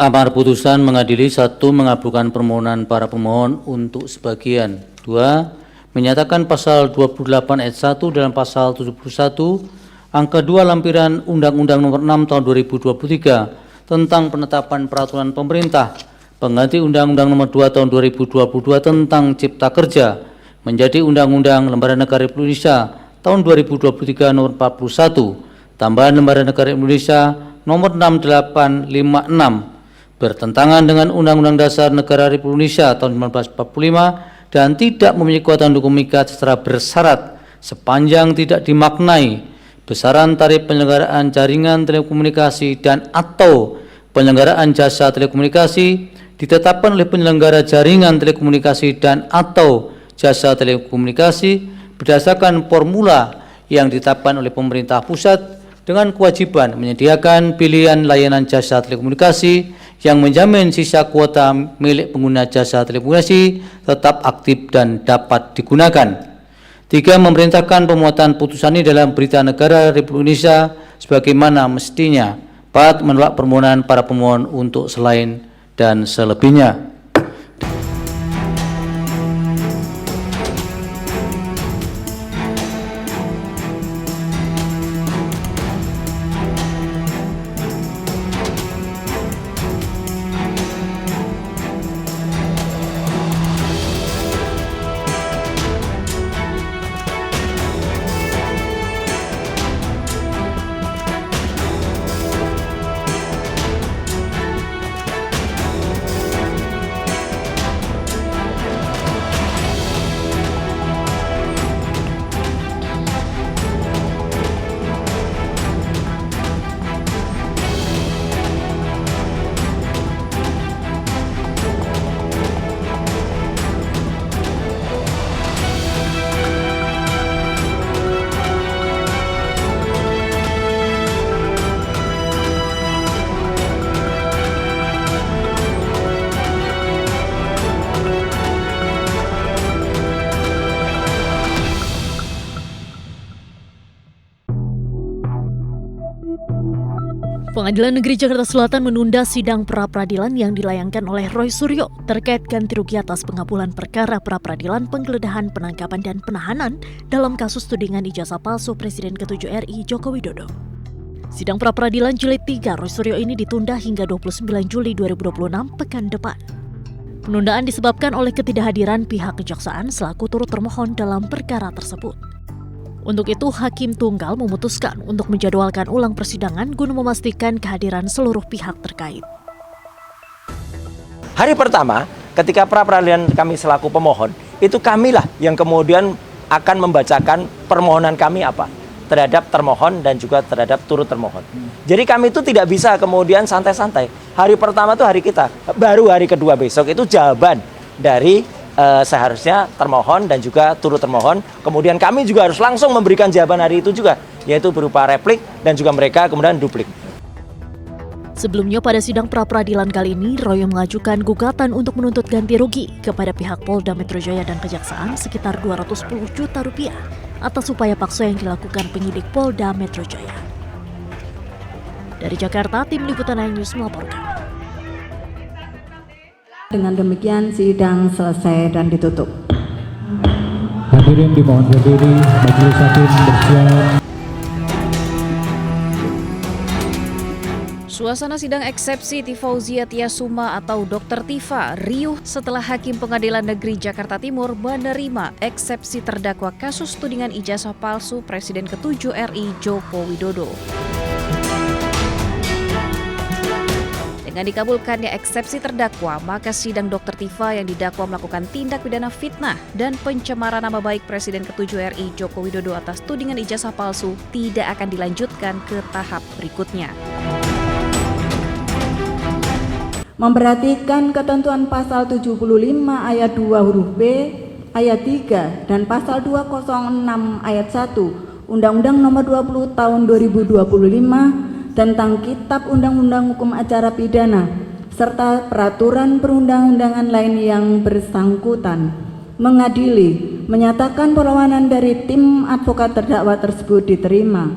Amar putusan mengadili: 1. Mengabulkan permohonan para pemohon untuk sebagian. 2. Menyatakan pasal 28 ayat 1 dalam pasal 71 angka 2 lampiran Undang-Undang Nomor 6 Tahun 2023 tentang penetapan peraturan pemerintah pengganti Undang-Undang Nomor 2 Tahun 2022 tentang Cipta Kerja menjadi Undang-Undang Lembaga Negara Republik Indonesia Tahun 2023 Nomor 41 tambahan Lembaga Negara Indonesia Nomor 6856 bertentangan dengan Undang-Undang Dasar Negara Republik Indonesia tahun 1945 dan tidak memiliki kekuatan hukum mengikat secara bersyarat sepanjang tidak dimaknai besaran tarif penyelenggaraan jaringan telekomunikasi dan atau penyelenggaraan jasa telekomunikasi ditetapkan oleh penyelenggara jaringan telekomunikasi dan atau jasa telekomunikasi berdasarkan formula yang ditetapkan oleh pemerintah pusat dengan kewajiban menyediakan pilihan layanan jasa telekomunikasi yang menjamin sisa kuota milik pengguna jasa telekomunikasi tetap aktif dan dapat digunakan. 3. Memerintahkan pemuatan putusan ini dalam Berita Negara Republik Indonesia sebagaimana mestinya. 4. Menolak permohonan para pemohon untuk selain dan selebihnya. Pengadilan Negeri Jakarta Selatan menunda sidang pra-peradilan yang dilayangkan oleh Roy Suryo terkait ganti rugi atas pengabulan perkara pra-peradilan penggeledahan, penangkapan, dan penahanan dalam kasus tudingan ijazah palsu Presiden ke-7 RI Joko Widodo. Sidang pra-peradilan jilid 3 Roy Suryo ini ditunda hingga 29 Juli 2026 pekan depan. Penundaan disebabkan oleh ketidakhadiran pihak kejaksaan selaku turut termohon dalam perkara tersebut. Untuk itu, Hakim Tunggal memutuskan untuk menjadwalkan ulang persidangan guna memastikan kehadiran seluruh pihak terkait. Hari pertama, ketika pra-peradilan kami selaku pemohon, itu kamilah yang kemudian akan membacakan permohonan kami apa terhadap termohon dan juga terhadap turut termohon. Jadi kami itu tidak bisa kemudian santai-santai. Hari pertama itu hari kita, baru hari kedua besok itu jawaban dari seharusnya termohon dan juga turut termohon. Kemudian kami juga harus langsung memberikan jawaban hari itu juga, yaitu berupa replik dan juga mereka kemudian duplik. Sebelumnya pada sidang pra-peradilan kali ini, Roy mengajukan gugatan untuk menuntut ganti rugi kepada pihak Polda Metro Jaya dan Kejaksaan sekitar 210 juta rupiah atas upaya paksa yang dilakukan penyidik Polda Metro Jaya. Dari Jakarta, Tim Liputan News melaporkan. Dengan demikian sidang selesai dan ditutup. Hadirin dimohon berdiri, majelis hakim bersiap. Suasana sidang eksepsi Tifauzia Tiasuma atau Dr. Tifa riuh setelah Hakim Pengadilan Negeri Jakarta Timur menerima eksepsi terdakwa kasus tudingan ijazah palsu Presiden ke-7 RI Joko Widodo. Dengan dikabulkannya eksepsi terdakwa, maka sidang Dr. Tifa yang didakwa melakukan tindak pidana fitnah dan pencemaran nama baik Presiden ke-7 RI Joko Widodo atas tudingan ijazah palsu tidak akan dilanjutkan ke tahap berikutnya. Memperhatikan ketentuan pasal 75 ayat 2 huruf B, ayat 3 dan pasal 206 ayat 1 Undang-Undang Nomor 20 Tahun 2025 tentang Kitab Undang-Undang Hukum Acara Pidana serta peraturan perundang-undangan lain yang bersangkutan, mengadili, menyatakan perlawanan dari tim advokat terdakwa tersebut diterima.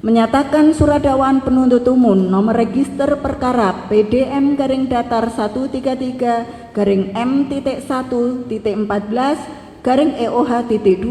Menyatakan surat dakwaan penuntut umum nomor register perkara PDM garing datar 133 garing M.1.14 garing EOH.2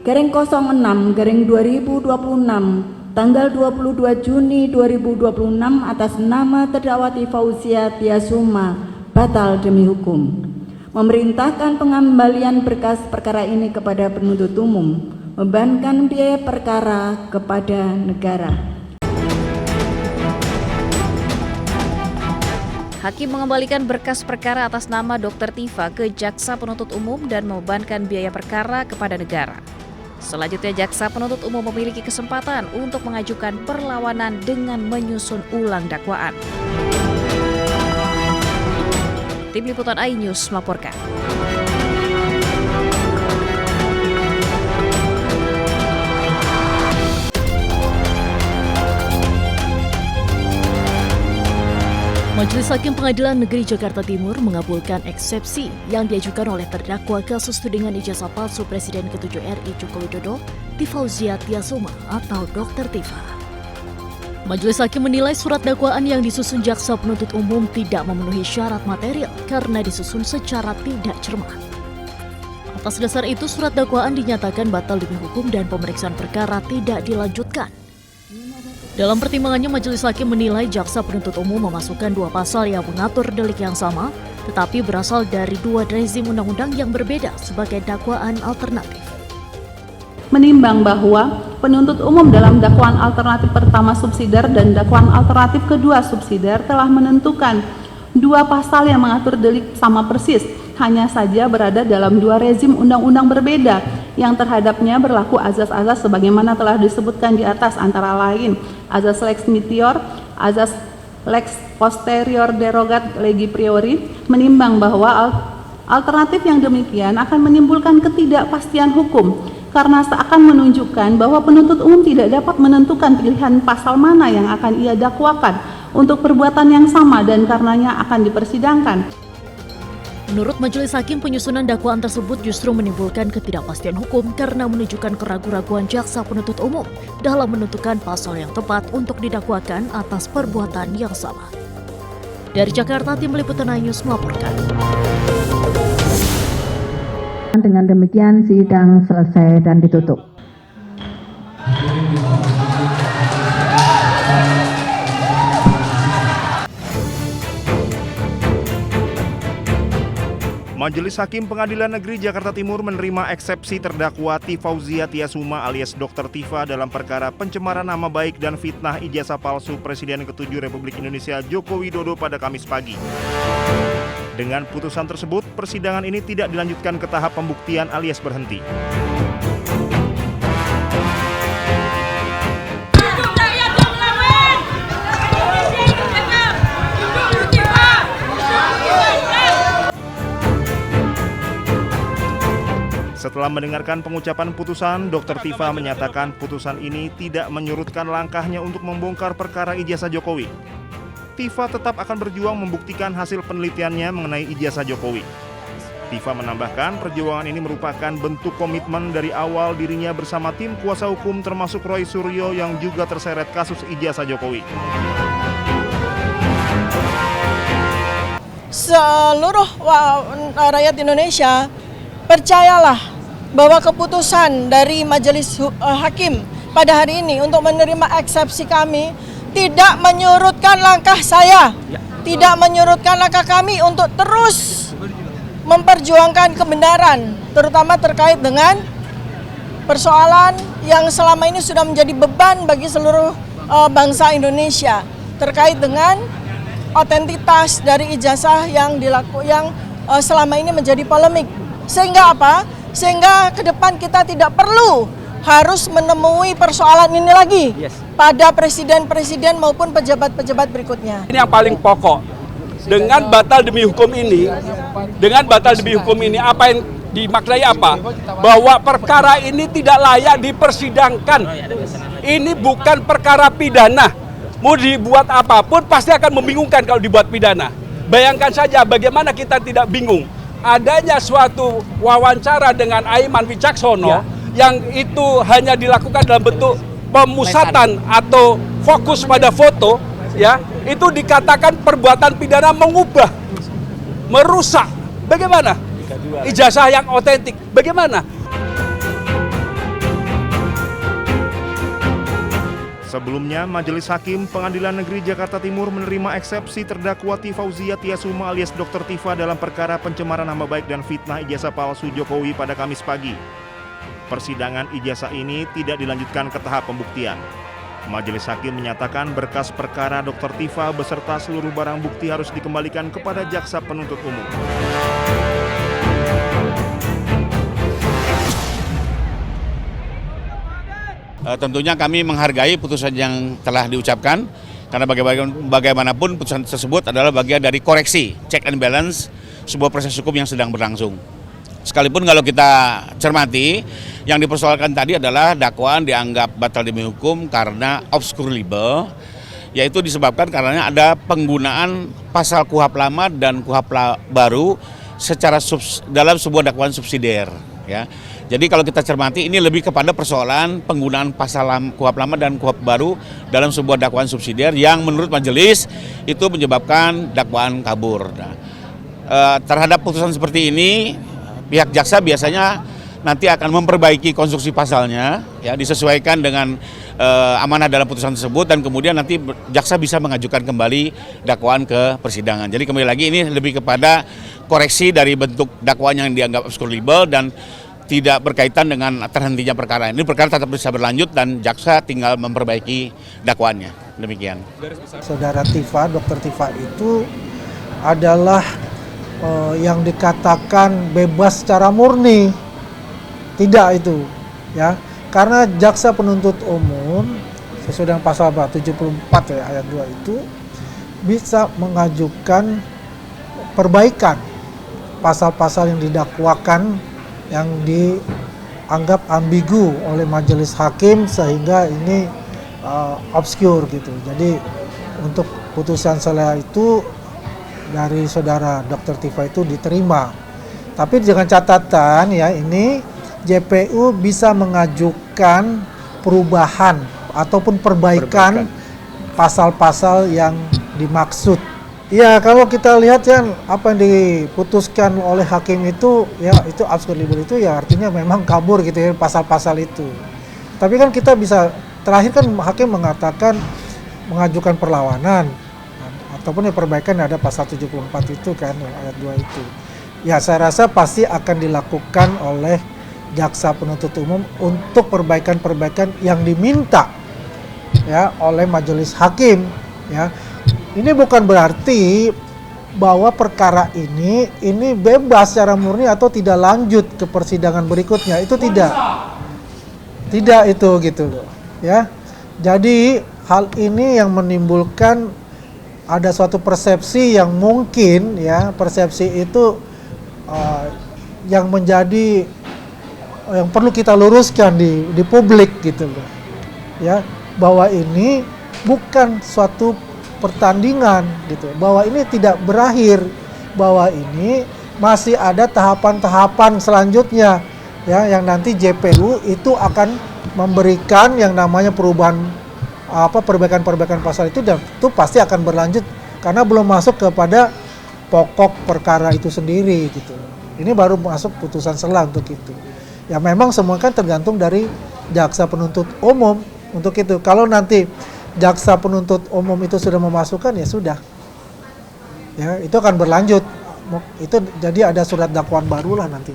garing 06 garing 2026 tanggal 22 Juni 2026 atas nama terdakwa Fauzia Tiasuma batal demi hukum. Memerintahkan pengembalian berkas perkara ini kepada penuntut umum, membebankan biaya perkara kepada negara. Hakim mengembalikan berkas perkara atas nama Dr. Tifa ke Jaksa Penuntut Umum dan membebankan biaya perkara kepada negara. Selanjutnya, Jaksa Penuntut Umum memiliki kesempatan untuk mengajukan perlawanan dengan menyusun ulang dakwaan. Tim Liputan iNews melaporkan. Majelis Hakim Pengadilan Negeri Jakarta Timur mengabulkan eksepsi yang diajukan oleh terdakwa kasus tudingan ijazah palsu Presiden ke-7 RI Joko Widodo, Fauzia Tiasuma atau Dr. Tifa. Majelis Hakim menilai surat dakwaan yang disusun Jaksa Penuntut Umum tidak memenuhi syarat material karena disusun secara tidak cermat. Atas dasar itu, surat dakwaan dinyatakan batal demi hukum dan pemeriksaan perkara tidak dilanjutkan. Dalam pertimbangannya, Majelis Hakim menilai Jaksa Penuntut Umum memasukkan 2 pasal yang mengatur delik yang sama, tetapi berasal dari 2 rezim undang-undang yang berbeda sebagai dakwaan alternatif. Menimbang bahwa penuntut umum dalam dakwaan alternatif pertama subsidiar dan dakwaan alternatif kedua subsidiar telah menentukan 2 pasal yang mengatur delik sama persis, hanya saja berada dalam 2 rezim undang-undang berbeda yang terhadapnya berlaku azas-azas sebagaimana telah disebutkan di atas, antara lain azas lex meteor, azas lex posterior derogat legi priori. Menimbang bahwa alternatif yang demikian akan menimbulkan ketidakpastian hukum karena seakan menunjukkan bahwa penuntut umum tidak dapat menentukan pilihan pasal mana yang akan ia dakwakan untuk perbuatan yang sama dan karenanya akan dipersidangkan. Menurut Majelis Hakim, penyusunan dakwaan tersebut justru menimbulkan ketidakpastian hukum karena menunjukkan keraguan-raguan Jaksa Penuntut Umum dalam menentukan pasal yang tepat untuk didakwakan atas perbuatan yang sama. Dari Jakarta, Tim Liputan iNews melaporkan. Dengan demikian sidang selesai dan ditutup. Majelis Hakim Pengadilan Negeri Jakarta Timur menerima eksepsi terdakwa Fauzia Tiasuma alias Dr. Tifa dalam perkara pencemaran nama baik dan fitnah ijazah palsu Presiden ke-7 Republik Indonesia Joko Widodo pada Kamis pagi. Dengan putusan tersebut, persidangan ini tidak dilanjutkan ke tahap pembuktian alias berhenti. Setelah mendengarkan pengucapan putusan, Dr. Tifa menyatakan putusan ini tidak menyurutkan langkahnya untuk membongkar perkara ijazah Jokowi. Tifa tetap akan berjuang membuktikan hasil penelitiannya mengenai ijazah Jokowi. Tifa menambahkan perjuangan ini merupakan bentuk komitmen dari awal dirinya bersama tim kuasa hukum termasuk Roy Suryo yang juga terseret kasus ijazah Jokowi. Seluruh rakyat Indonesia, percayalah bahwa keputusan dari Majelis Hakim pada hari ini untuk menerima eksepsi kami tidak menyurutkan langkah saya, tidak menyurutkan langkah kami untuk terus memperjuangkan kebenaran, terutama terkait dengan persoalan yang selama ini sudah menjadi beban bagi seluruh bangsa Indonesia terkait dengan otentitas dari ijazah yang selama ini menjadi polemik. Sehingga apa? Sehingga ke depan kita tidak perlu harus menemui persoalan ini lagi pada presiden-presiden maupun pejabat-pejabat berikutnya. Ini yang paling pokok. Dengan batal demi hukum ini, apa yang dimaknai apa? Bahwa perkara ini tidak layak dipersidangkan. Ini bukan perkara pidana. Mau dibuat apapun pasti akan membingungkan kalau dibuat pidana. Bayangkan saja bagaimana kita tidak bingung. Adanya suatu wawancara dengan Aiman Wicaksono yang itu hanya dilakukan dalam bentuk pemusatan atau fokus pada foto, ya, itu dikatakan perbuatan pidana mengubah, merusak. Bagaimana? Ijazah yang otentik. Bagaimana? Sebelumnya, Majelis Hakim Pengadilan Negeri Jakarta Timur menerima eksepsi terdakwa Tifauzia Tiasuma alias Dr. Tifa dalam perkara pencemaran nama baik dan fitnah ijazah palsu Jokowi pada Kamis pagi. Persidangan ijazah ini tidak dilanjutkan ke tahap pembuktian. Majelis Hakim menyatakan berkas perkara Dr. Tifa beserta seluruh barang bukti harus dikembalikan kepada jaksa penuntut umum. Tentunya kami menghargai putusan yang telah diucapkan, karena bagaimanapun putusan tersebut adalah bagian dari koreksi, check and balance sebuah proses hukum yang sedang berlangsung. Sekalipun kalau kita cermati, yang dipersoalkan tadi adalah dakwaan dianggap batal demi hukum karena obscure libel, yaitu disebabkan karena ada penggunaan pasal KUHP lama dan KUHP baru secara dalam sebuah dakwaan subsidiar. Ya. Jadi kalau kita cermati ini lebih kepada persoalan penggunaan pasal KUHP lama dan KUHP baru dalam sebuah dakwaan subsidiar yang menurut majelis itu menyebabkan dakwaan kabur. Nah, terhadap putusan seperti ini, pihak jaksa biasanya nanti akan memperbaiki konstruksi pasalnya, ya, disesuaikan dengan amanah dalam putusan tersebut, dan kemudian nanti jaksa bisa mengajukan kembali dakwaan ke persidangan. Jadi kembali lagi ini lebih kepada koreksi dari bentuk dakwaan yang dianggap obscure libel dan tidak berkaitan dengan terhentinya perkara. Ini perkara tetap bisa berlanjut dan jaksa tinggal memperbaiki dakwaannya. Demikian. Saudara Tifa, Dr. Tifa itu adalah yang dikatakan bebas secara murni. Tidak itu, ya. Karena jaksa penuntut umum sesuai dengan pasal 74 ya, ayat 2 itu bisa mengajukan perbaikan pasal-pasal yang didakwakan yang dianggap ambigu oleh majelis hakim sehingga ini obscure gitu. Jadi untuk putusan setelah itu dari saudara Dr. Tifa itu diterima. Tapi dengan catatan ya, ini JPU bisa mengajukan perubahan ataupun perbaikan pasal-pasal yang dimaksud. Ya, kalau kita lihat ya apa yang diputuskan oleh hakim itu ya itu obscure libel itu ya artinya memang kabur gitu ya pasal-pasal itu. Tapi kan kita bisa terakhir kan hakim mengatakan mengajukan perlawanan ataupun ya perbaikan ada pasal 74 itu kan ayat 2 itu. Ya, saya rasa pasti akan dilakukan oleh jaksa penuntut umum untuk perbaikan-perbaikan yang diminta ya oleh majelis hakim ya. Ini bukan berarti bahwa perkara ini bebas secara murni atau tidak lanjut ke persidangan berikutnya. Itu tidak. Tidak itu gitu loh, ya. Jadi hal ini yang menimbulkan ada suatu persepsi yang mungkin ya, persepsi itu yang menjadi yang perlu kita luruskan di publik gitu loh. Ya, bahwa ini bukan suatu pertandingan gitu, bahwa ini tidak berakhir, bahwa ini masih ada tahapan-tahapan selanjutnya ya, yang nanti JPU itu akan memberikan yang namanya perubahan perbaikan-perbaikan pasal itu, dan itu pasti akan berlanjut karena belum masuk kepada pokok perkara itu sendiri gitu. Ini baru masuk putusan selah untuk itu. Ya memang semua kan tergantung dari jaksa penuntut umum untuk itu. Kalau nanti jaksa penuntut umum itu sudah memasukkan ya sudah, ya itu akan berlanjut. Itu jadi ada surat dakwaan baru lah nanti.